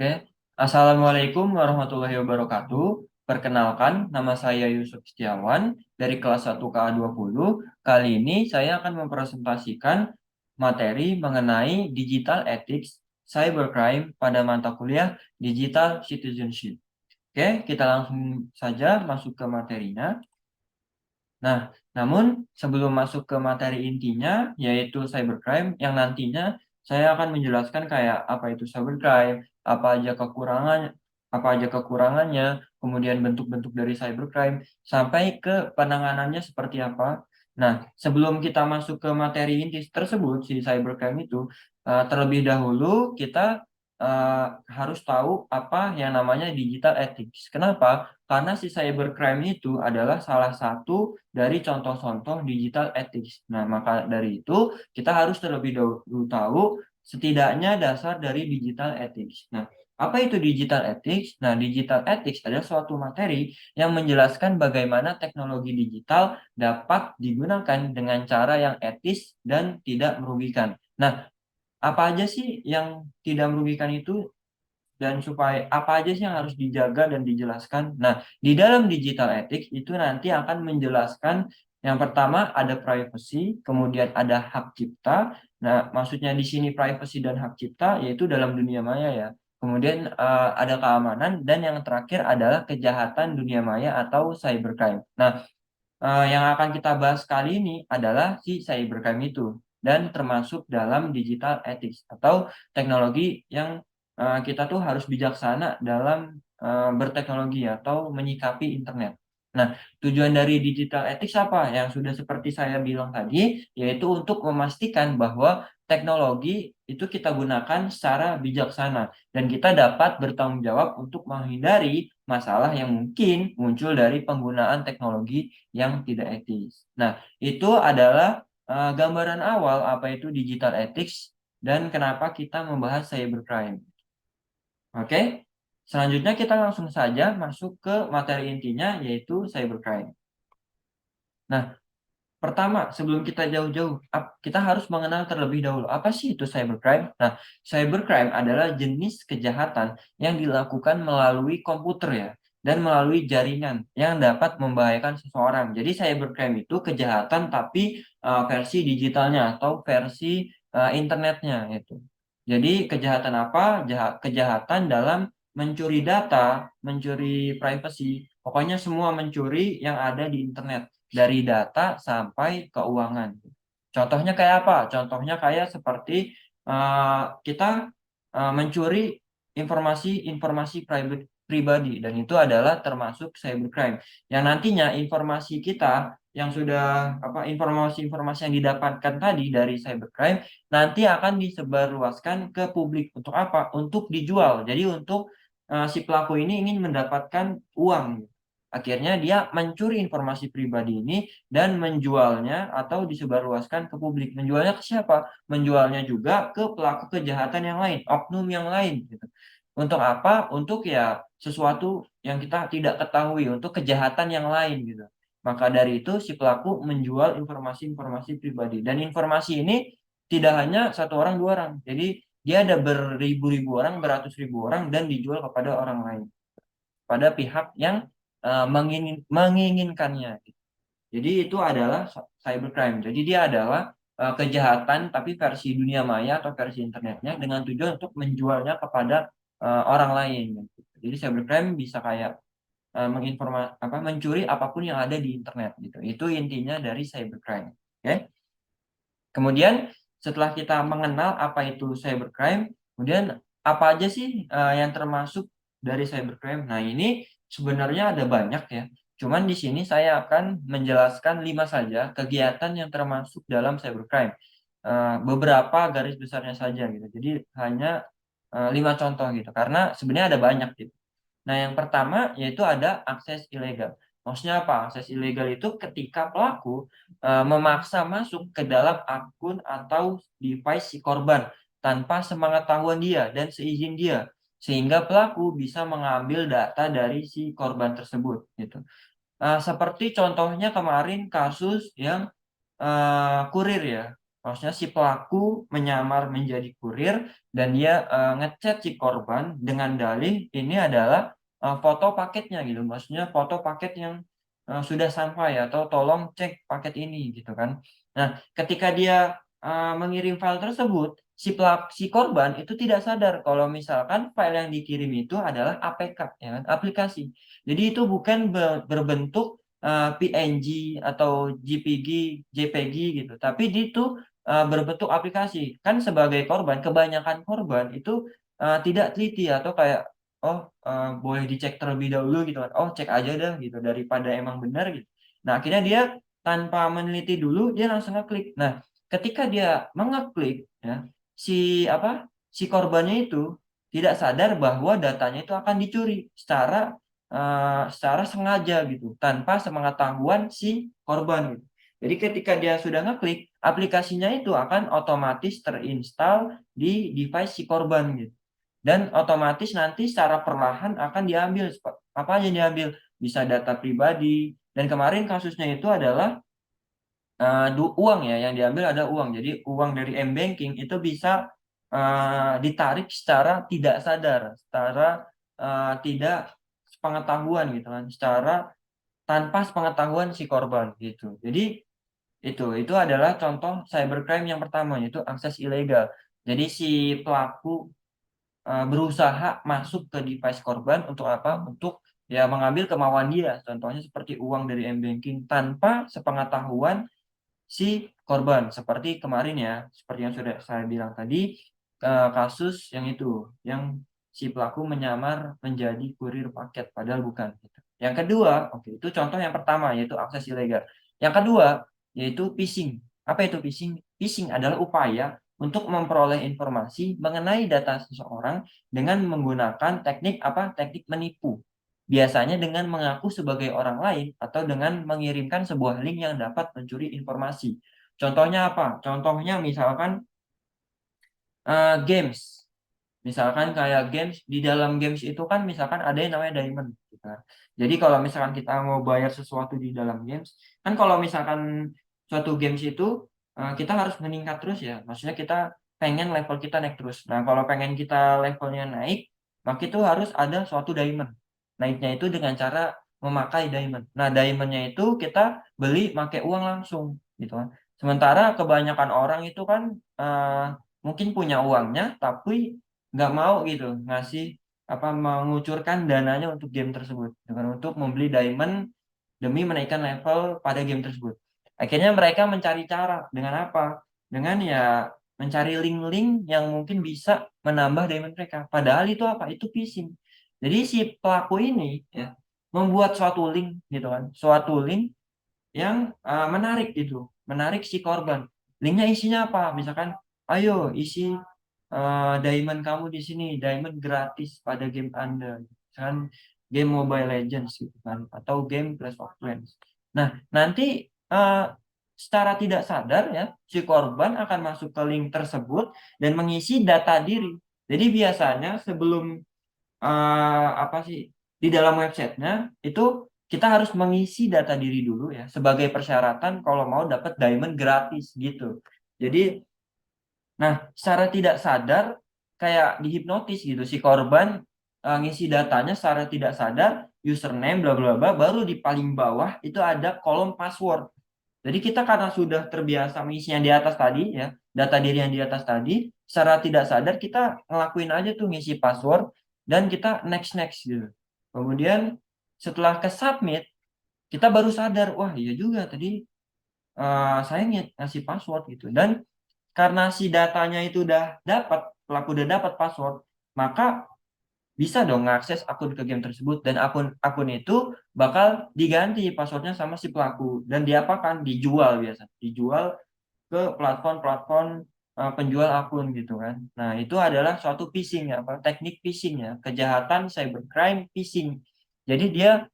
Oke, Assalamualaikum warahmatullahi wabarakatuh. Perkenalkan, nama saya Yusuf Setiawan dari kelas 1KA 20. Kali ini saya akan mempresentasikan materi mengenai digital ethics, cybercrime pada mata kuliah Digital Citizenship. Oke, kita langsung saja masuk ke materinya. Nah, namun sebelum masuk ke materi intinya, yaitu cybercrime, yang nantinya saya akan menjelaskan kayak apa itu cybercrime, apa aja kekurangannya, kemudian bentuk-bentuk dari cybercrime, sampai ke penanganannya seperti apa. Nah, sebelum kita masuk ke materi inti tersebut, si cybercrime itu, terlebih dahulu kita harus tahu apa yang namanya digital ethics. Kenapa? Karena si cybercrime itu adalah salah satu dari contoh-contoh digital ethics. Nah, maka dari itu kita harus terlebih dahulu tahu setidaknya dasar dari digital ethics. Nah, apa itu digital ethics? Nah, digital ethics adalah suatu materi yang menjelaskan bagaimana teknologi digital dapat digunakan dengan cara yang etis dan tidak merugikan. Nah, apa aja sih yang tidak merugikan itu? Dan supaya apa aja sih yang harus dijaga dan dijelaskan. Nah, di dalam digital ethics itu nanti akan menjelaskan yang pertama ada privacy, kemudian ada hak cipta. Nah, maksudnya di sini privacy dan hak cipta yaitu dalam dunia maya ya. Kemudian ada keamanan dan yang terakhir adalah kejahatan dunia maya atau cybercrime. Nah, yang akan kita bahas kali ini adalah si cybercrime itu dan termasuk dalam digital ethics atau teknologi yang kita tuh harus bijaksana dalam berteknologi atau menyikapi internet. Nah, tujuan dari digital ethics apa? Yang sudah seperti saya bilang tadi, yaitu untuk memastikan bahwa teknologi itu kita gunakan secara bijaksana dan kita dapat bertanggung jawab untuk menghindari masalah yang mungkin muncul dari penggunaan teknologi yang tidak etis. Nah, itu adalah gambaran awal apa itu digital ethics dan kenapa kita membahas cybercrime. Oke, selanjutnya kita langsung saja masuk ke materi intinya yaitu cybercrime. Nah, pertama, sebelum kita jauh-jauh, kita harus mengenal terlebih dahulu apa sih itu cybercrime. Nah, cybercrime adalah jenis kejahatan yang dilakukan melalui komputer ya, dan melalui jaringan yang dapat membahayakan seseorang. Jadi cybercrime itu kejahatan tapi versi digitalnya atau versi internetnya itu. Jadi kejahatan apa? Kejahatan dalam mencuri data, mencuri privacy, pokoknya semua mencuri yang ada di internet dari data sampai keuangan. Contohnya kayak apa? Contohnya kayak seperti kita mencuri informasi-informasi pribadi dan itu adalah termasuk cybercrime. Yang nantinya informasi kita yang sudah informasi-informasi yang didapatkan tadi dari cybercrime nanti akan disebarluaskan ke publik untuk apa? Untuk dijual. Jadi untuk si pelaku ini ingin mendapatkan uang. Akhirnya dia mencuri informasi pribadi ini dan menjualnya atau disebarluaskan ke publik. Menjualnya ke siapa? Menjualnya juga ke pelaku kejahatan yang lain, oknum yang lain gitu. Untuk apa? Untuk ya sesuatu yang kita tidak ketahui, untuk kejahatan yang lain gitu. Maka dari itu si pelaku menjual informasi-informasi pribadi dan informasi ini tidak hanya satu orang dua orang. Jadi dia ada beribu-ribu orang, beratus ribu orang dan dijual kepada orang lain, pada pihak yang menginginkannya. Jadi itu adalah cybercrime. Jadi dia adalah kejahatan tapi versi dunia maya atau versi internetnya dengan tujuan untuk menjualnya kepada orang lain. Jadi cybercrime bisa kayak mencuri apapun yang ada di internet gitu. Itu intinya dari cybercrime. Oke. Kemudian setelah kita mengenal apa itu cybercrime, kemudian apa aja sih yang termasuk dari cybercrime? Nah, ini sebenarnya ada banyak ya. Cuman di sini saya akan menjelaskan 5 saja kegiatan yang termasuk dalam cybercrime. Beberapa garis besarnya saja gitu. Jadi hanya 5 contoh gitu. Karena sebenarnya ada banyak gitu. Nah, yang pertama yaitu ada akses ilegal. Maksudnya apa? Akses ilegal itu ketika pelaku memaksa masuk ke dalam akun atau device si korban tanpa sepengetahuan dia dan seizin dia, sehingga pelaku bisa mengambil data dari si korban tersebut gitu. Seperti contohnya kemarin kasus yang kurir ya. Maksudnya si pelaku menyamar menjadi kurir dan dia ngechat si korban dengan dalih ini adalah foto paketnya gitu. Maksudnya foto paket yang sudah sampai atau tolong cek paket ini gitu kan. Nah, ketika dia mengirim file tersebut, si korban itu tidak sadar kalau misalkan file yang dikirim itu adalah APK, ya kan, aplikasi. Jadi itu bukan berbentuk PNG atau JPG, JPG gitu, tapi itu berbentuk aplikasi. Kan sebagai korban, kebanyakan korban itu tidak teliti atau kayak oh boleh dicek terlebih dahulu gitu kan. Oh, cek aja dah gitu daripada emang benar gitu. Nah, akhirnya dia tanpa meneliti dulu dia langsung ngeklik. Nah, ketika dia mengeklik ya, si korbannya itu tidak sadar bahwa datanya itu akan dicuri secara sengaja gitu, tanpa sepengetahuan si korban gitu. Jadi ketika dia sudah ngeklik, aplikasinya itu akan otomatis terinstall di device si korban gitu. Dan otomatis nanti secara perlahan akan diambil apa aja yang diambil, bisa data pribadi. Dan kemarin kasusnya itu adalah uang ya, yang diambil ada uang. Jadi uang dari m-banking itu bisa ditarik secara tidak sadar, secara tidak sepengetahuan gitu kan, secara tanpa sepengetahuan si korban gitu. Jadi itu adalah contoh cybercrime yang pertama, yaitu akses ilegal. Jadi si pelaku berusaha masuk ke device korban untuk apa? Untuk ya mengambil kemauan dia. Contohnya seperti uang dari m-banking tanpa sepengetahuan si korban. Seperti kemarin ya, seperti yang sudah saya bilang tadi, kasus yang itu, yang si pelaku menyamar menjadi kurir paket padahal bukan. Gitu. Yang kedua, oke, itu contoh yang pertama yaitu akses ilegal. Yang kedua yaitu phishing. Apa itu phishing? Phishing adalah upaya untuk memperoleh informasi mengenai data seseorang dengan menggunakan teknik apa? Teknik menipu. Biasanya dengan mengaku sebagai orang lain atau dengan mengirimkan sebuah link yang dapat mencuri informasi. Contohnya apa? Contohnya misalkan games. Misalkan kayak games, di dalam games itu kan misalkan ada yang namanya diamond. Gitu kan. Jadi kalau misalkan kita mau bayar sesuatu di dalam games, kan kalau misalkan suatu games itu kita harus meningkat terus ya. Maksudnya kita pengen level kita naik terus. Nah, kalau pengen kita levelnya naik, maka itu harus ada suatu diamond. Naiknya itu dengan cara memakai diamond. Nah, diamondnya itu kita beli pakai uang langsung, gitu kan. Sementara kebanyakan orang itu kan mungkin punya uangnya, tapi nggak mau gitu ngasih apa mengucurkan dananya untuk game tersebut dengan untuk membeli diamond demi menaikkan level pada game tersebut. Akhirnya mereka mencari cara dengan apa? Dengan ya mencari link-link yang mungkin bisa menambah diamond mereka. Padahal itu apa? Itu phishing. Jadi si pelaku ini ya membuat suatu link gitu kan, suatu link yang menarik gitu, menarik si korban. Linknya isinya apa? Misalkan, ayo isi diamond kamu di sini, diamond gratis pada game Anda, misalkan game Mobile Legends gitu kan, atau game Clash of Clans. Nah, nanti eh, secara tidak sadar ya, si korban akan masuk ke link tersebut dan mengisi data diri. Jadi biasanya sebelum apa sih di dalam websitenya itu kita harus mengisi data diri dulu ya sebagai persyaratan kalau mau dapat diamond gratis gitu. Jadi, nah secara tidak sadar kayak dihipnotis gitu si korban ngisi datanya secara tidak sadar, username bla bla bla, baru di paling bawah itu ada kolom password. Jadi kita karena sudah terbiasa mengisi yang di atas tadi ya, data diri yang di atas tadi, secara tidak sadar kita ngelakuin aja tuh ngisi password dan kita next next gitu. Kemudian setelah ke submit, kita baru sadar, wah iya juga tadi saya ngasih password gitu. Dan karena si datanya itu udah dapat, pelaku udah dapat password, maka bisa dong ngakses akun ke game tersebut dan akun itu bakal diganti passwordnya sama si pelaku dan diapakan dijual biasa dijual ke platform-platform penjual akun gitu kan. Nah, itu adalah suatu phishing ya, apa teknik phishing ya, kejahatan cybercrime phishing. Jadi dia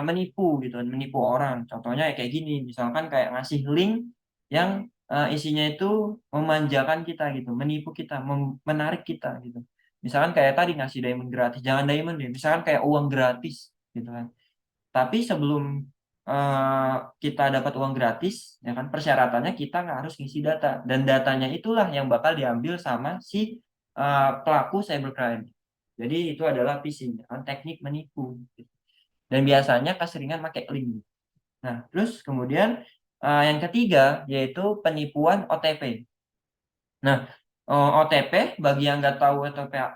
menipu gitu, menipu orang. Contohnya kayak gini, misalkan kayak ngasih link yang isinya itu memanjakan kita gitu, menipu kita, menarik kita gitu. Misalkan kayak tadi ngasih diamond gratis, jangan diamond deh, misalkan kayak uang gratis gitu kan. Tapi sebelum kita dapat uang gratis, ya kan, persyaratannya kita nggak harus ngisi data, dan datanya itulah yang bakal diambil sama si pelaku cybercrime. Jadi itu adalah phishing, ya kan, teknik menipu. Dan biasanya keseringan pakai link. Nah, terus kemudian yang ketiga yaitu penipuan OTP. Nah, OTP bagi yang nggak tahu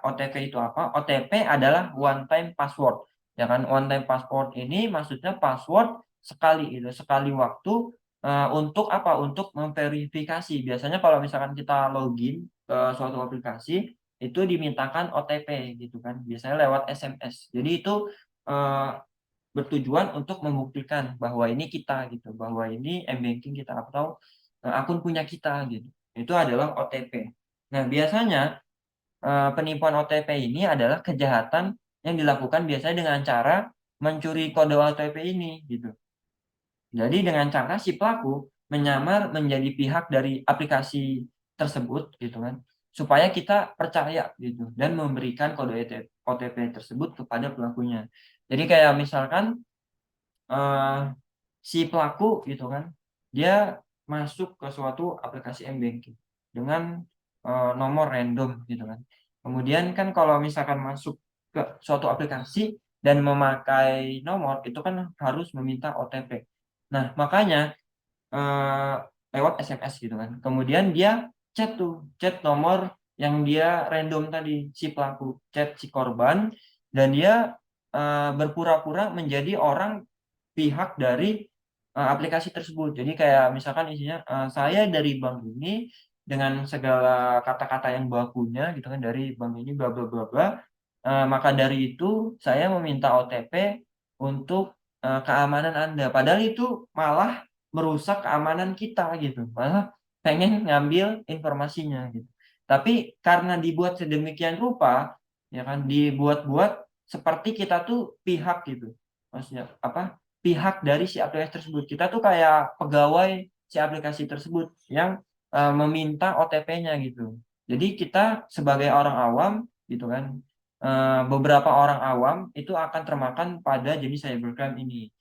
OTP itu apa? OTP adalah one time password. Ya kan, one time password ini maksudnya password sekali itu, sekali waktu untuk apa? Untuk memverifikasi. Biasanya kalau misalkan kita login ke suatu aplikasi itu dimintakan OTP gitu kan. Biasanya lewat SMS. Jadi itu eh, bertujuan untuk membuktikan bahwa ini kita gitu, bahwa ini m-banking kita atau akun punya kita gitu. Itu adalah OTP. Nah, biasanya penipuan OTP ini adalah kejahatan yang dilakukan biasanya dengan cara mencuri kode OTP ini gitu. Jadi dengan cara si pelaku menyamar menjadi pihak dari aplikasi tersebut gitu kan, supaya kita percaya gitu dan memberikan kode OTP tersebut kepada pelakunya. Jadi kayak misalkan eh, si pelaku gitu kan, dia masuk ke suatu aplikasi m-banking dengan nomor random gitu kan. Kemudian kan kalau misalkan masuk ke suatu aplikasi dan memakai nomor itu kan harus meminta OTP. Nah, makanya eh, lewat SMS gitu kan. Kemudian dia chat nomor yang dia random tadi, si pelaku, chat si korban, dan dia berpura-pura menjadi orang pihak dari aplikasi tersebut. Jadi kayak misalkan isinya saya dari bank ini dengan segala kata-kata yang bakunya gitu kan, dari bank ini bla bla bla bla. Maka dari itu saya meminta OTP untuk keamanan Anda. Padahal itu malah merusak keamanan kita gitu. Malah pengen ngambil informasinya gitu. Tapi karena dibuat sedemikian rupa, ya kan, dibuat-buat seperti kita tuh pihak gitu. Maksudnya apa? Pihak dari si aplikasi tersebut. Kita tuh kayak pegawai si aplikasi tersebut yang meminta OTP-nya gitu. Jadi kita sebagai orang awam gitu kan, beberapa orang awam itu akan termakan pada jenis cybercrime ini.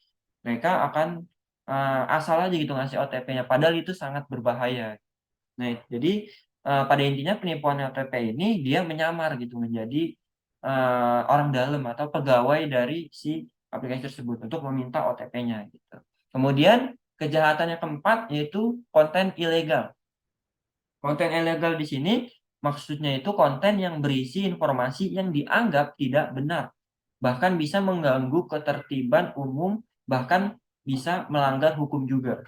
Mereka akan asal aja gitu ngasih OTP-nya, padahal itu sangat berbahaya. Nah, jadi pada intinya penipuan OTP ini dia menyamar gitu menjadi orang dalam atau pegawai dari si aplikasi tersebut untuk meminta OTP-nya gitu. Kemudian kejahatan yang keempat yaitu konten ilegal. Konten ilegal di sini maksudnya itu konten yang berisi informasi yang dianggap tidak benar, bahkan bisa mengganggu ketertiban umum, bahkan bisa melanggar hukum juga.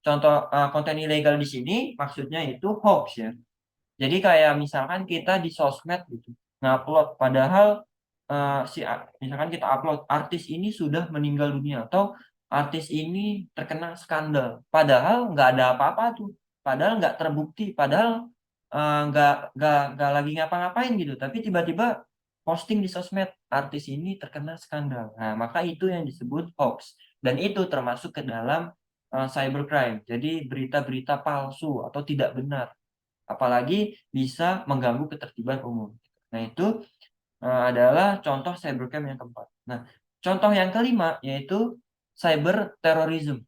Contoh konten ilegal di sini maksudnya itu hoax ya. Jadi kayak misalkan kita di sosmed gitu, ngupload padahal misalkan kita upload artis ini sudah meninggal dunia atau artis ini terkena skandal, padahal nggak ada apa-apa tuh, padahal nggak terbukti, padahal nggak lagi ngapa-ngapain gitu, tapi tiba-tiba posting di sosmed artis ini terkena skandal. Nah, maka itu yang disebut hoax dan itu termasuk ke dalam cybercrime. Jadi berita-berita palsu atau tidak benar apalagi bisa mengganggu ketertiban umum. Nah, itu adalah contoh cybercrime yang keempat. Nah, contoh yang kelima yaitu cyber terrorism.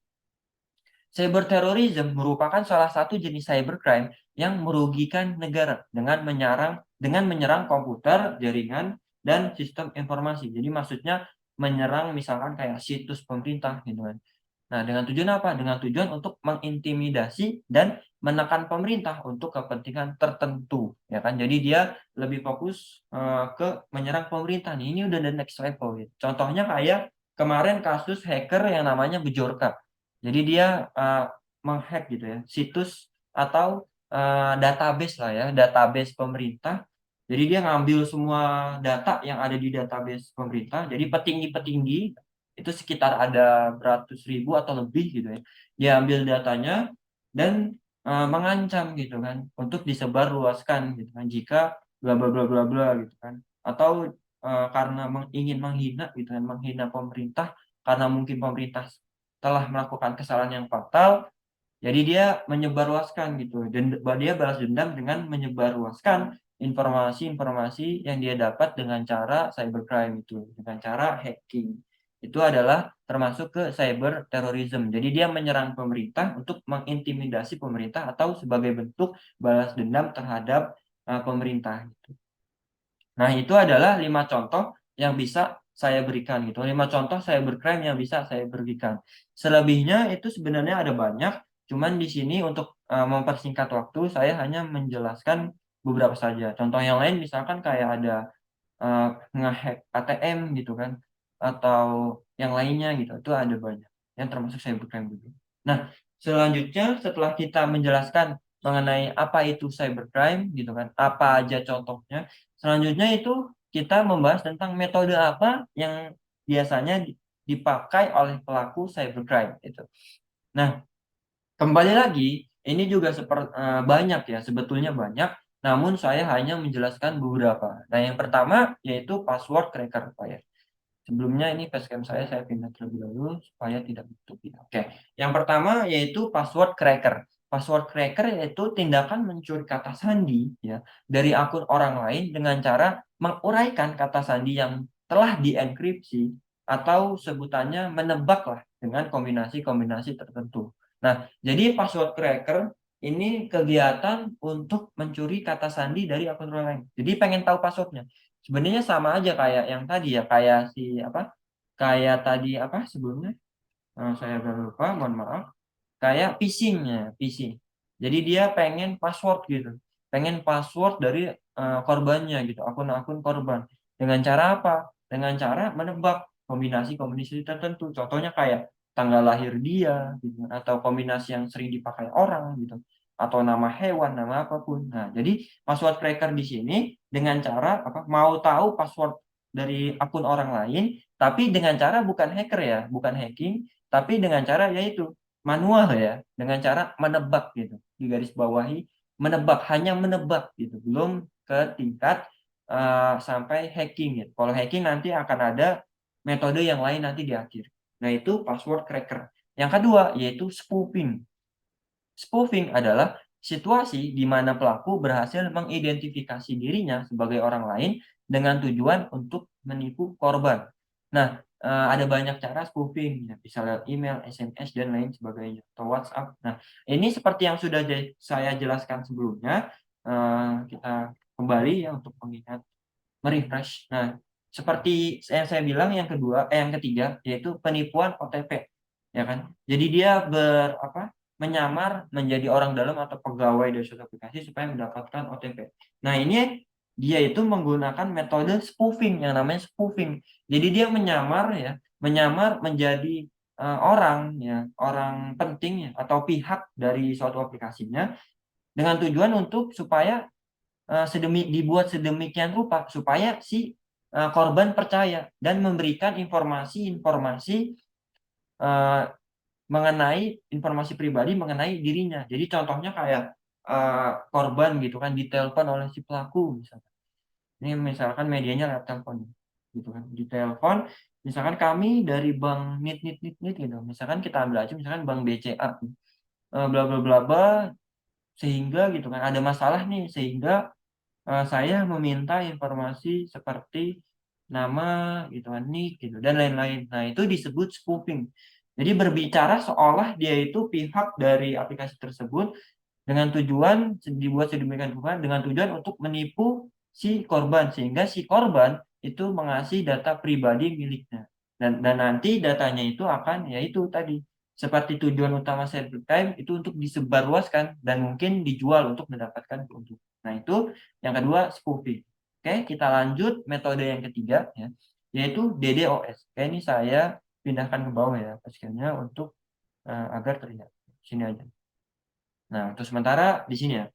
Cyber terrorism merupakan salah satu jenis cybercrime yang merugikan negara dengan menyerang komputer, jaringan, dan sistem informasi. Jadi maksudnya menyerang misalkan kayak situs pemerintah gitu kan. Nah, dengan tujuan apa? Dengan tujuan untuk mengintimidasi dan menekan pemerintah untuk kepentingan tertentu, ya kan? Jadi dia lebih fokus ke menyerang pemerintah nih. Ini udah the next level gitu. Contohnya kayak kemarin kasus hacker yang namanya Bejorka. Jadi dia menghack gitu ya, situs atau database lah ya, database pemerintah. Jadi dia ngambil semua data yang ada di database pemerintah. Jadi petinggi-petinggi itu sekitar ada beratus ribu atau lebih gitu ya. Dia ambil datanya dan mengancam gitu kan untuk disebarluaskan gitu kan jika bla bla bla bla bla gitu kan. Atau karena ingin menghina gitu kan, menghina pemerintah karena mungkin pemerintah telah melakukan kesalahan yang fatal, jadi dia menyebarluaskan gitu dan dia balas dendam dengan menyebarluaskan informasi-informasi yang dia dapat dengan cara cybercrime itu, dengan cara hacking. Itu adalah termasuk ke cyber terrorism. Jadi dia menyerang pemerintah untuk mengintimidasi pemerintah atau sebagai bentuk balas dendam terhadap pemerintah. Nah, itu adalah 5 contoh yang bisa saya berikan gitu. 5 contoh cybercrime yang bisa saya berikan. Selebihnya itu sebenarnya ada banyak, cuman di sini untuk mempersingkat waktu saya hanya menjelaskan beberapa saja. Contoh yang lain misalkan kayak ada uh, ngehack ATM gitu kan, atau yang lainnya gitu. Itu ada banyak yang termasuk cybercrime juga. Nah, selanjutnya setelah kita menjelaskan mengenai apa itu cybercrime gitu kan, apa aja contohnya, selanjutnya itu kita membahas tentang metode apa yang biasanya dipakai oleh pelaku cybercrime itu. Nah, kembali lagi, ini juga banyak ya, sebetulnya banyak, namun saya hanya menjelaskan beberapa. Nah, yang pertama yaitu password cracker, Pak ya. Sebelumnya ini facecam saya pindah terlebih dahulu supaya tidak menutupi. Oke, yang pertama yaitu password cracker. Password cracker yaitu tindakan mencuri kata sandi ya dari akun orang lain dengan cara menguraikan kata sandi yang telah dienkripsi atau sebutannya menebak lah dengan kombinasi-kombinasi tertentu. Nah, jadi password cracker ini kegiatan untuk mencuri kata sandi dari akun orang lain. Jadi pengen tahu passwordnya. Sebenarnya sama aja kayak yang tadi ya, kayak si apa? Kayak tadi apa sebelumnya? Saya agak lupa, mohon maaf. Kayak phishing. Jadi dia pengen password gitu. Pengen password dari korbannya gitu, akun-akun korban. Dengan cara apa? Dengan cara menebak kombinasi-kombinasi tertentu. Contohnya kayak tanggal lahir dia gitu, atau kombinasi yang sering dipakai orang gitu. Atau nama hewan, nama apapun. Nah, jadi password cracker di sini dengan cara apa? Mau tahu password dari akun orang lain, tapi dengan cara bukan hacker ya, bukan hacking, tapi dengan cara yaitu manual ya, dengan cara menebak gitu, di garis bawahi menebak, hanya menebak gitu, belum ke tingkat sampai hacking gitu. Kalau hacking nanti akan ada metode yang lain nanti di akhir. Nah, itu password cracker. Yang kedua yaitu spoofing. Spoofing adalah situasi di mana pelaku berhasil mengidentifikasi dirinya sebagai orang lain dengan tujuan untuk menipu korban. Nah, ada banyak cara spoofing, ya, bisa lewat email, SMS, dan lain sebagainya, atau WhatsApp. Nah, ini seperti yang sudah saya jelaskan sebelumnya, kita kembali ya untuk mengingat, merefresh. Nah, seperti yang saya bilang yang ketiga yaitu penipuan OTP, ya kan? Jadi dia menyamar menjadi orang dalam atau pegawai dari suatu aplikasi supaya mendapatkan OTP. Nah, ini dia itu menggunakan metode spoofing yang namanya spoofing. Jadi dia menyamar menjadi orang ya, orang penting ya, atau pihak dari suatu aplikasinya dengan tujuan untuk supaya dibuat sedemikian rupa supaya si korban percaya dan memberikan informasi-informasi eh, mengenai informasi pribadi mengenai dirinya. Jadi contohnya kayak korban gitu kan ditelepon oleh si pelaku misalkan. Ini misalkan medianya lewat telepon gitu kan. Ditelepon misalkan kami dari bank nit gitu. Misalkan kita ambil aja misalkan bank BCA bla bla bla bla, sehingga gitu kan ada masalah nih sehingga saya meminta informasi seperti nama gitu kan, nick gitu dan lain-lain. Nah, itu disebut spoofing. Jadi berbicara seolah dia itu pihak dari aplikasi tersebut dengan tujuan dibuat sedemikian rupa dengan tujuan untuk menipu si korban sehingga si korban itu mengasih data pribadi miliknya. Dan nanti datanya itu akan yaitu tadi seperti tujuan utama cybercrime itu untuk disebarluaskan dan mungkin dijual untuk mendapatkan keuntungan. Nah, itu yang kedua spoofing. Oke, kita lanjut metode yang ketiga ya, yaitu DDoS. Oke, ini saya pindahkan ke bawah ya paskennya untuk agar terlihat. Sini aja. Nah, untuk sementara di sini ya.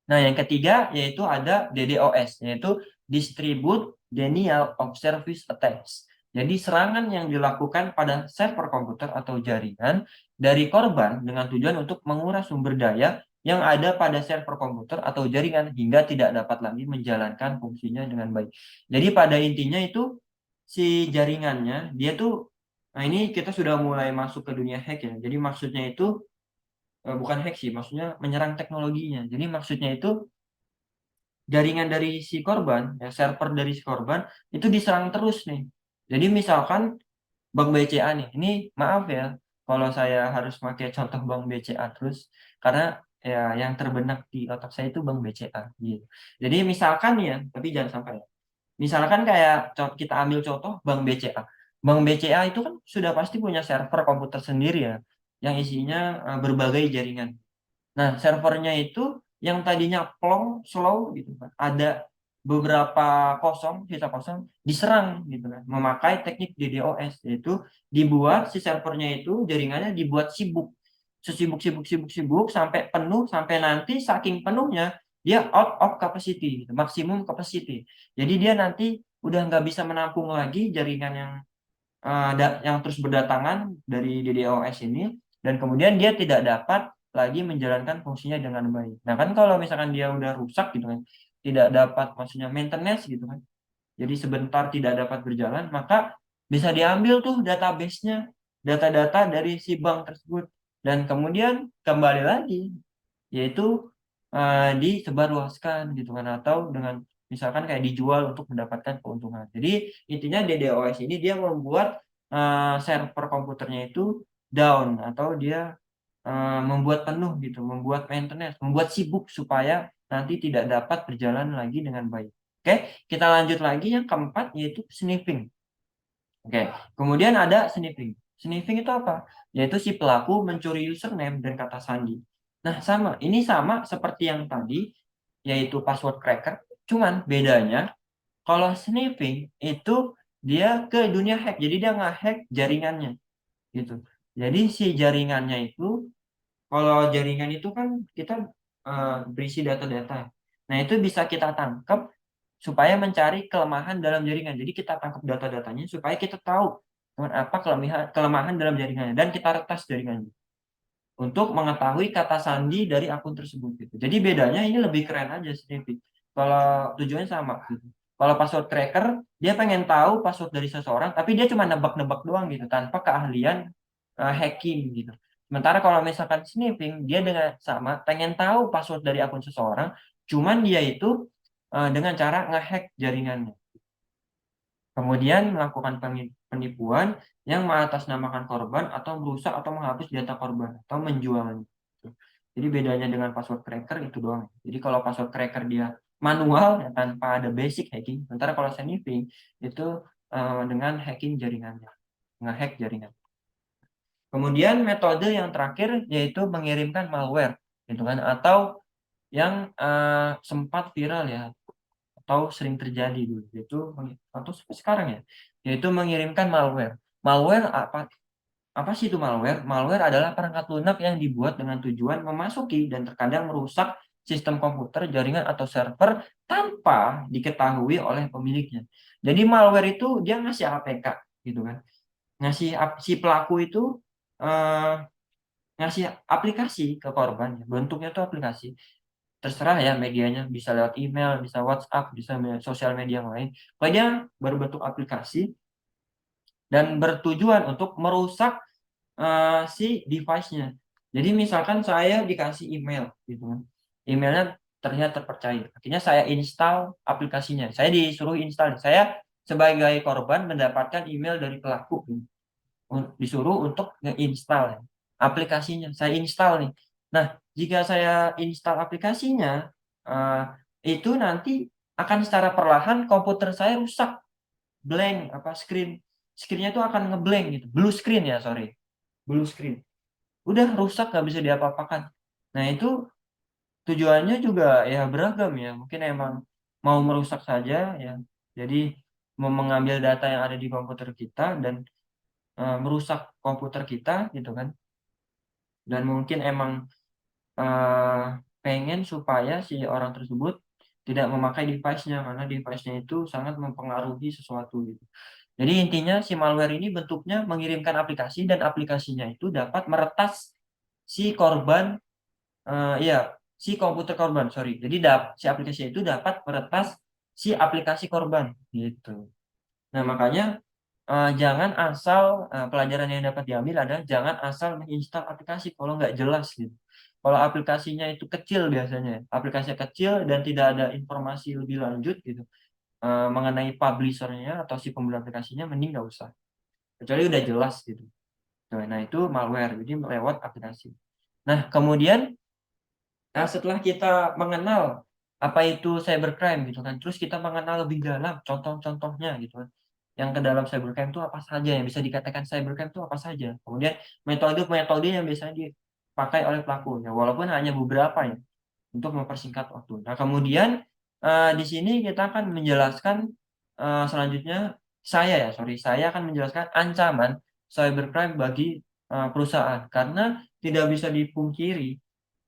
Nah, yang ketiga yaitu ada DDoS, yaitu Distribute Denial of Service Attacks. Jadi serangan yang dilakukan pada server komputer atau jaringan dari korban dengan tujuan untuk menguras sumber daya yang ada pada server komputer atau jaringan hingga tidak dapat lagi menjalankan fungsinya dengan baik. Jadi pada intinya itu si jaringannya dia tuh, nah ini kita sudah mulai masuk ke dunia hack ya. Jadi maksudnya itu bukan hack sih, maksudnya menyerang teknologinya. Jadi maksudnya itu jaringan dari si korban, ya server dari si korban itu diserang terus nih. Jadi misalkan Bank BCA nih. Ini maaf ya, kalau saya harus pakai contoh Bank BCA terus, karena ya yang terbenak di otak saya itu Bank BCA gitu. Jadi misalkan nih ya, tapi jangan sampai. Misalkan kayak kita ambil contoh Bank BCA. Bank BCA itu kan sudah pasti punya server komputer sendiri ya, yang isinya berbagai jaringan. Nah, servernya itu yang tadinya plong, slow gitu kan. Ada beberapa kosong, sisa kosong, diserang gitu kan. Memakai teknik DDoS, yaitu dibuat si servernya itu jaringannya dibuat sibuk. Sesibuk sibuk sibuk sibuk sampai penuh, sampai nanti saking penuhnya dia out of capacity, gitu, maksimum capacity. Jadi dia nanti udah nggak bisa menampung lagi jaringan yang terus berdatangan dari DDoS ini, dan kemudian dia tidak dapat lagi menjalankan fungsinya dengan baik. Nah kan kalau misalkan dia udah rusak gitu kan, tidak dapat maksudnya maintenance gitu kan, jadi sebentar tidak dapat berjalan, maka bisa diambil tuh database-nya, data-data dari si bank tersebut, dan kemudian kembali lagi, yaitu disebarluaskan gitu kan, atau dengan misalkan kayak dijual untuk mendapatkan keuntungan. Jadi intinya DDoS ini dia membuat server komputernya itu down, atau dia membuat penuh gitu, membuat maintenance, membuat sibuk supaya nanti tidak dapat berjalan lagi dengan baik. Oke, kita lanjut lagi yang keempat, yaitu sniffing. Oke, kemudian ada sniffing. Sniffing itu apa? Yaitu si pelaku mencuri username dan kata sandi. Nah, ini sama seperti yang tadi, yaitu password cracker. Cuman bedanya, kalau sniffing itu dia ke dunia hack. Jadi dia nge-hack jaringannya gitu. Jadi si jaringannya itu, kalau jaringan itu kan kita berisi data-data. Nah, itu bisa kita tangkap supaya mencari kelemahan dalam jaringan. Jadi kita tangkap data-datanya supaya kita tahu apa kelemahan kelemahan dalam jaringannya, dan kita retas jaringannya untuk mengetahui kata sandi dari akun tersebut gitu. Jadi bedanya ini lebih keren aja sedikit. Kalau tujuannya sama gitu. Kalau password cracker dia pengen tahu password dari seseorang, tapi dia cuma nebak-nebak doang gitu tanpa keahlian hacking gitu. Sementara kalau misalkan sniffing, dia dengan sama pengen tahu password dari akun seseorang, cuman dia itu dengan cara ngehack jaringannya. Kemudian melakukan penipuan yang mengatasnamakan korban, atau merusak atau menghapus data korban, atau menjualnya. Jadi bedanya dengan password cracker itu doang. Jadi kalau password cracker dia manual ya, tanpa ada basic hacking. Sementara kalau sniffing itu dengan hacking jaringannya, ngehack jaringan. Kemudian metode yang terakhir yaitu mengirimkan malware, gitu kan, atau yang sempat viral ya, atau sering terjadi dulu, yaitu atau sampai sekarang ya, yaitu mengirimkan malware. Malware apa apa sih itu malware? Malware adalah perangkat lunak yang dibuat dengan tujuan memasuki dan terkadang merusak sistem komputer, jaringan, atau server tanpa diketahui oleh pemiliknya. Jadi malware itu dia ngasih APK gitu kan. Si pelaku itu eh, ngasih aplikasi ke korban, bentuknya itu aplikasi. Terserah ya medianya, bisa lewat email, bisa WhatsApp, bisa sosial media yang lain. Pokoknya dia berbentuk aplikasi dan bertujuan untuk merusak si device-nya. Jadi misalkan saya dikasih email gitu kan. Emailnya terlihat terpercaya. Akhirnya saya install aplikasinya. Saya disuruh install. Saya sebagai korban mendapatkan email dari pelaku gitu. Disuruh untuk nge-install aplikasinya. Saya install nih. Nah, jika saya install aplikasinya, eh, itu nanti akan secara perlahan komputer saya rusak, blank apa screen-nya itu akan ngeblank gitu, blue screen ya, sorry, blue screen. Udah rusak, nggak bisa diapa-apakan. Nah, itu tujuannya juga ya beragam ya. Mungkin emang mau merusak saja ya. Jadi mau mengambil data yang ada di komputer kita dan merusak komputer kita gitu kan. Dan mungkin emang eh, pengen supaya si orang tersebut tidak memakai device-nya, karena device-nya itu sangat mempengaruhi sesuatu gitu. Jadi intinya si malware ini bentuknya mengirimkan aplikasi, dan aplikasinya itu dapat meretas si korban, ya, si komputer korban, sorry. Jadi si aplikasi itu dapat meretas si aplikasi korban gitu. Nah, makanya jangan asal pelajaran yang dapat diambil adalah jangan asal menginstal aplikasi kalau nggak jelas gitu. Kalau aplikasinya itu kecil biasanya, aplikasinya kecil dan tidak ada informasi lebih lanjut gitu mengenai publishernya atau si pembeli aplikasinya, mending nggak usah. kecuali udah jelas gitu. Nah, itu malware, jadi lewat aplikasi. Nah, kemudian setelah kita mengenal apa itu cybercrime gitu kan, terus kita mengenal lebih dalam contoh-contohnya gitu kan. Yang ke dalam cybercrime itu apa saja yang bisa dikatakan cybercrime itu apa saja. Kemudian metode-metode yang biasanya dipakai oleh pelaku ya, walaupun hanya beberapa ya untuk mempersingkat waktu. Nah, kemudian di sini kita akan menjelaskan selanjutnya saya akan menjelaskan ancaman cybercrime bagi perusahaan karena tidak bisa dipungkiri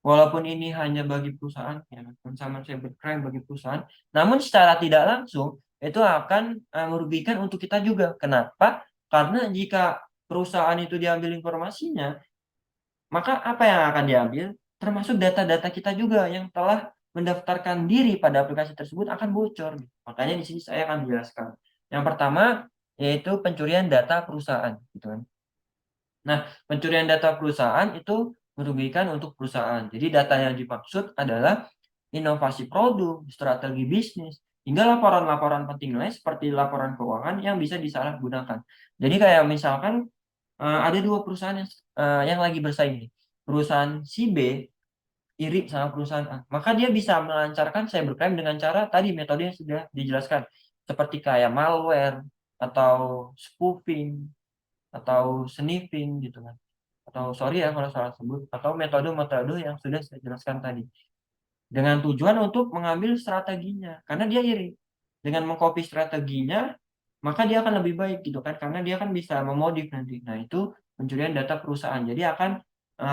walaupun ini hanya bagi perusahaan ya, ancaman cybercrime bagi perusahaan, namun secara tidak langsung itu akan merugikan untuk kita juga. Kenapa? Karena jika perusahaan itu diambil informasinya, maka apa yang akan diambil? Termasuk data-data kita juga yang telah mendaftarkan diri pada aplikasi tersebut akan bocor. Makanya di sini saya akan menjelaskan. Yang pertama yaitu pencurian data perusahaan, gitu kan. Nah, pencurian data perusahaan itu merugikan untuk perusahaan. Jadi data yang dimaksud adalah inovasi produk, strategi bisnis, hingga laporan-laporan penting lain seperti laporan keuangan yang bisa disalahgunakan. Jadi kayak misalkan ada dua perusahaan yang lagi bersaing nih. Perusahaan si B iri sama perusahaan A. Maka dia bisa melancarkan cybercrime dengan cara tadi metode yang sudah dijelaskan. Seperti kayak malware, atau spoofing, atau sniffing gitu kan. Atau sorry ya kalau salah sebut, atau metode-metode yang sudah saya jelaskan tadi. Dengan tujuan untuk mengambil strateginya. Karena dia iri. Dengan mengcopy strateginya, maka dia akan lebih baik gitu kan. Karena dia kan bisa memodif nanti. Nah, itu pencurian data perusahaan. Jadi akan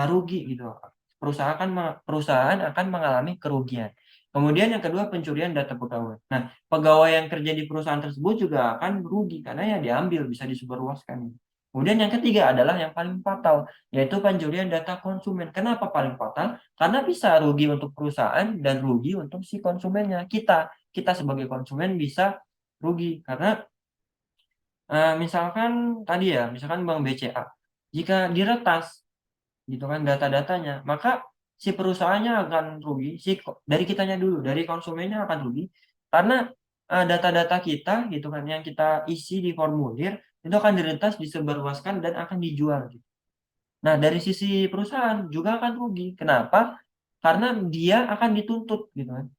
rugi gitu. Perusahaan akan mengalami kerugian. Kemudian yang kedua pencurian data pegawai. Nah, pegawai yang kerja di perusahaan tersebut juga akan rugi karena yang diambil bisa disebarluaskan. Kemudian yang ketiga adalah yang paling fatal, yaitu pencurian data konsumen. Kenapa paling fatal? Karena bisa rugi untuk perusahaan dan rugi untuk si konsumennya. Kita sebagai konsumen bisa rugi karena misalkan tadi ya, misalkan Bank BCA, jika diretas gitu kan data-datanya, maka si perusahaannya akan rugi, dari kitanya dulu, dari konsumennya akan rugi karena data-data kita gitu kan yang kita isi di formulir itu akan diretas, disebarluaskan dan akan dijual gitu. Nah, dari sisi perusahaan juga akan rugi. Kenapa? Karena dia akan dituntut gitu kan.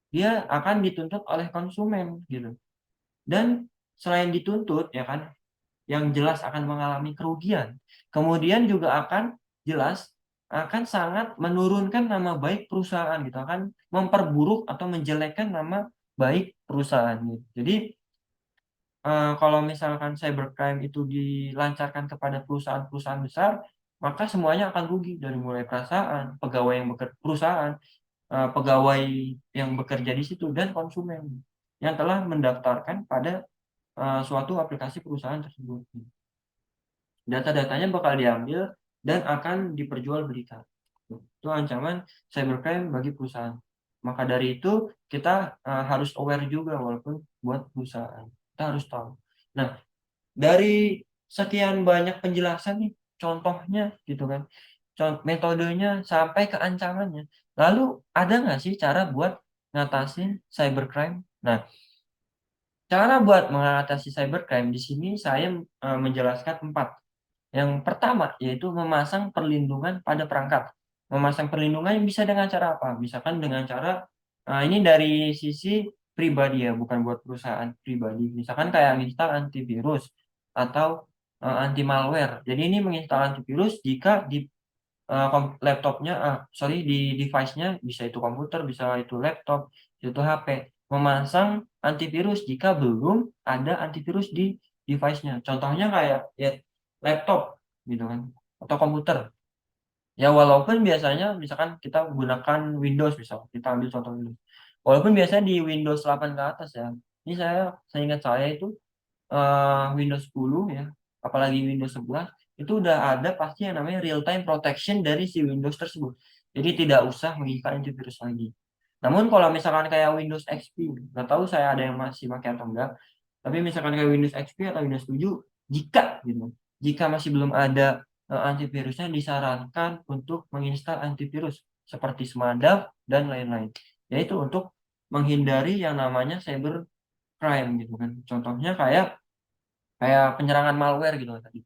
Dia akan dituntut oleh konsumen gitu. Dan selain dituntut ya kan, yang jelas akan mengalami kerugian. Kemudian juga akan jelas akan sangat menurunkan nama baik perusahaan gitu, akan memperburuk atau menjelekkan nama baik perusahaan gitu. Jadi kalau misalkan cybercrime itu dilancarkan kepada perusahaan-perusahaan besar, maka semuanya akan rugi dari mulai perusahaan, pegawai yang bekerja di situ dan konsumen yang telah mendaftarkan pada suatu aplikasi perusahaan tersebut. Data-datanya bakal diambil dan akan diperjualbelikan. Itu ancaman cybercrime bagi perusahaan. Maka dari itu kita harus aware juga walaupun buat perusahaan. Kita harus tahu. Nah, dari sekian banyak penjelasan nih, contohnya gitu kan, metodenya sampai ke ancamannya. Lalu ada nggak sih cara buat ngatasin cybercrime? Nah, cara buat mengatasi cybercrime di sini saya menjelaskan 4. Yang pertama yaitu memasang perlindungan pada perangkat. Memasang perlindungan bisa dengan cara apa? Misalkan dengan cara ini dari sisi pribadi ya, bukan buat perusahaan pribadi. Misalkan kayak install antivirus atau anti malware. Jadi ini menginstal antivirus jika di laptopnya, di device-nya, bisa itu komputer, bisa itu laptop, bisa itu HP. Memasang antivirus jika belum ada antivirus di device-nya. Contohnya kayak ya laptop gitu kan atau komputer. Ya walaupun biasanya misalkan kita gunakan Windows, misal kita ambil contoh Windows. Walaupun biasanya di Windows 8 ke atas ya. Ini saya ingat saya itu Windows 10 ya, apalagi Windows 11 itu udah ada pasti yang namanya real time protection dari si Windows tersebut. Jadi tidak usah menginstal antivirus lagi. Namun kalau misalkan kayak Windows XP, nggak tahu saya ada yang masih pakai atau enggak, tapi misalkan kayak Windows XP atau Windows 7, jika masih belum ada antivirusnya, disarankan untuk menginstal antivirus seperti Smartdav dan lain-lain. Yaitu untuk menghindari yang namanya cyber crime gitu kan. Contohnya kayak kayak penyerangan malware gitu tadi.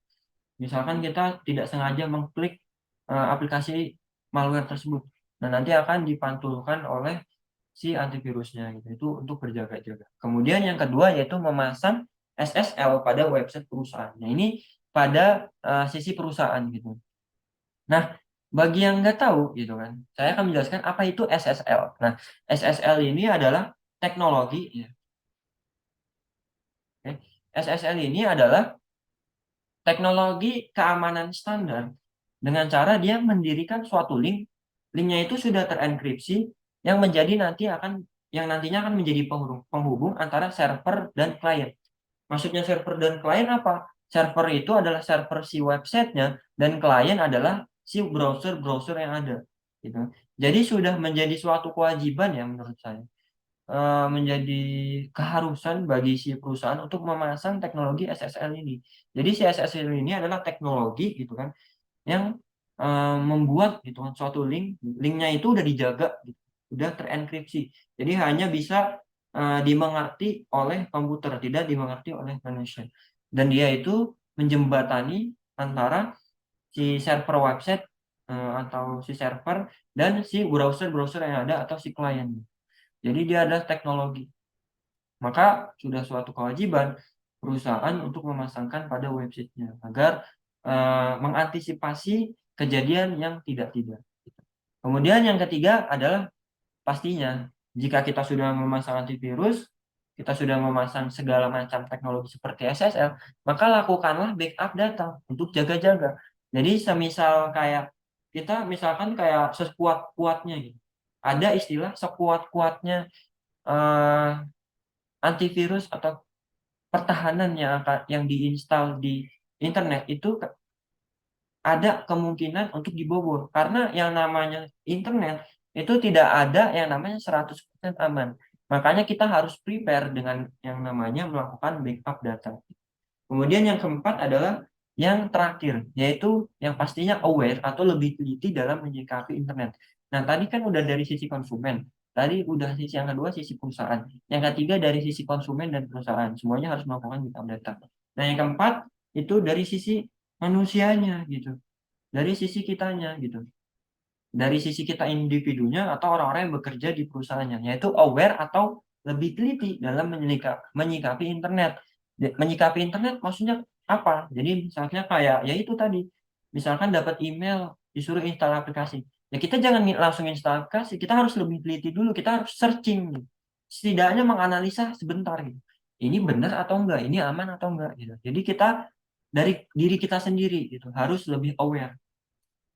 Misalkan kita tidak sengaja mengklik aplikasi malware tersebut. Nah, nanti akan dipantulkan oleh si antivirusnya gitu. Itu untuk berjaga-jaga. Kemudian yang kedua yaitu memasang SSL pada website perusahaan. Nah, ini pada sisi perusahaan gitu. Nah, bagi yang nggak tahu gitu kan, saya akan menjelaskan apa itu SSL. Nah, SSL ini adalah teknologi ya. Oke. SSL ini adalah teknologi keamanan standar dengan cara dia mendirikan suatu link. Linknya itu sudah terenkripsi yang menjadi nanti akan yang nantinya akan menjadi penghubung antara server dan klien. Maksudnya server dan klien apa? Server itu adalah server si websitenya dan klien adalah si browser-browser yang ada. Gitu. Jadi sudah menjadi suatu kewajiban ya menurut saya. Menjadi keharusan bagi si perusahaan untuk memasang teknologi SSL ini. Jadi si SSL ini adalah teknologi gitu kan yang membuat gitu kan suatu linknya itu udah dijaga gitu, udah terenkripsi. Jadi hanya bisa dimengerti oleh komputer, tidak dimengerti oleh manusia. Dan dia itu menjembatani antara si server website atau si server dan si browser-browser yang ada atau si klien. Jadi dia adalah teknologi. Maka sudah suatu kewajiban perusahaan untuk memasangkan pada websitenya agar mengantisipasi kejadian yang tidak-tidak. Kemudian yang ketiga adalah pastinya jika kita sudah memasang antivirus, kita sudah memasang segala macam teknologi seperti SSL, maka lakukanlah backup data untuk jaga-jaga. Jadi semisal kayak kita misalkan kayak sekuat-kuatnya gitu. Ada istilah sekuat-kuatnya eh, antivirus atau pertahanan yang diinstal di internet itu ada kemungkinan untuk dibobol karena yang namanya internet itu tidak ada yang namanya 100% aman. Makanya kita harus prepare dengan yang namanya melakukan backup data. Kemudian yang keempat adalah yang terakhir, yaitu yang pastinya aware atau lebih teliti dalam menyikapi internet. Nah, tadi kan udah dari sisi konsumen. Tadi udah sisi yang kedua, sisi perusahaan. Yang ketiga dari sisi konsumen dan perusahaan. Semuanya harus melakukan backup data. Nah, yang keempat itu dari sisi manusianya gitu. Dari sisi kitanya gitu. Dari sisi kita individunya atau orang-orang yang bekerja di perusahaannya, yaitu aware atau lebih teliti dalam menyikapi internet. Menyikapi internet maksudnya apa? Jadi misalnya kayak ya itu tadi, misalkan dapat email disuruh install aplikasi, ya kita jangan langsung install aplikasi, kita harus lebih teliti dulu, kita harus searching, gitu. Setidaknya menganalisa sebentar gitu. Ini benar atau enggak? Ini aman atau enggak gitu. Jadi kita dari diri kita sendiri gitu harus lebih aware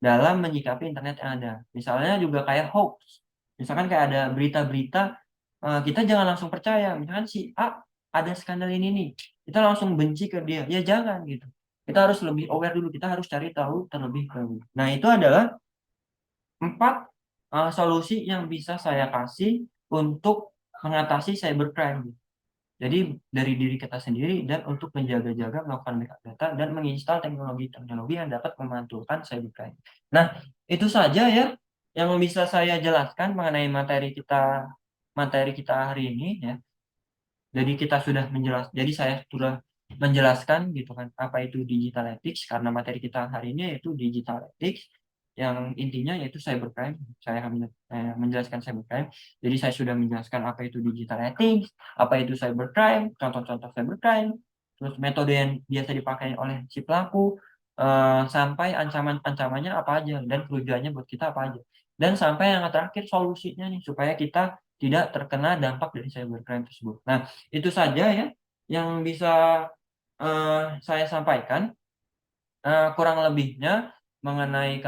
dalam menyikapi internet yang ada. Misalnya juga kayak hoax. Misalkan kayak ada berita-berita, kita jangan langsung percaya. Misalkan si A ada skandal ini nih, kita langsung benci ke dia. Ya jangan gitu. Kita harus lebih aware dulu. Kita harus cari tahu terlebih dahulu. Nah, itu adalah 4 solusi yang bisa saya kasih untuk mengatasi cybercrime. Jadi dari diri kita sendiri dan untuk menjaga-jaga melakukan backup data dan menginstal teknologi-teknologi yang dapat memantulkan cybercrime. Nah, itu saja ya yang bisa saya jelaskan mengenai materi kita hari ini ya. Jadi saya sudah menjelaskan gitu kan apa itu digital ethics karena materi kita hari ini yaitu digital ethics yang intinya yaitu cybercrime. Saya akan menjelaskan cybercrime. Jadi saya sudah menjelaskan apa itu digital ethics, apa itu cybercrime, contoh-contoh cybercrime, terus metode yang biasa dipakai oleh si pelaku, sampai ancaman-ancamannya apa aja dan kerugiannya buat kita apa aja. Dan sampai yang terakhir solusinya nih supaya kita tidak terkena dampak dari cybercrime tersebut. Nah, itu saja ya yang bisa saya sampaikan. Kurang lebihnya mengenai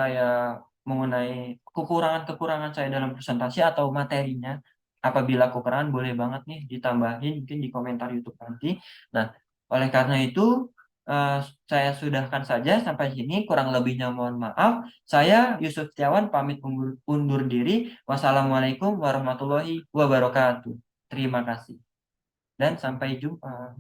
kekurangan-kekurangan saya dalam presentasi atau materinya. Apabila kekurangan boleh banget nih ditambahin mungkin di komentar YouTube nanti. Nah, oleh karena itu eh, saya sudahkan saja sampai sini. Kurang lebihnya mohon maaf. Saya Yusuf Setiawan pamit undur diri. Wassalamualaikum warahmatullahi wabarakatuh. Terima kasih dan sampai jumpa.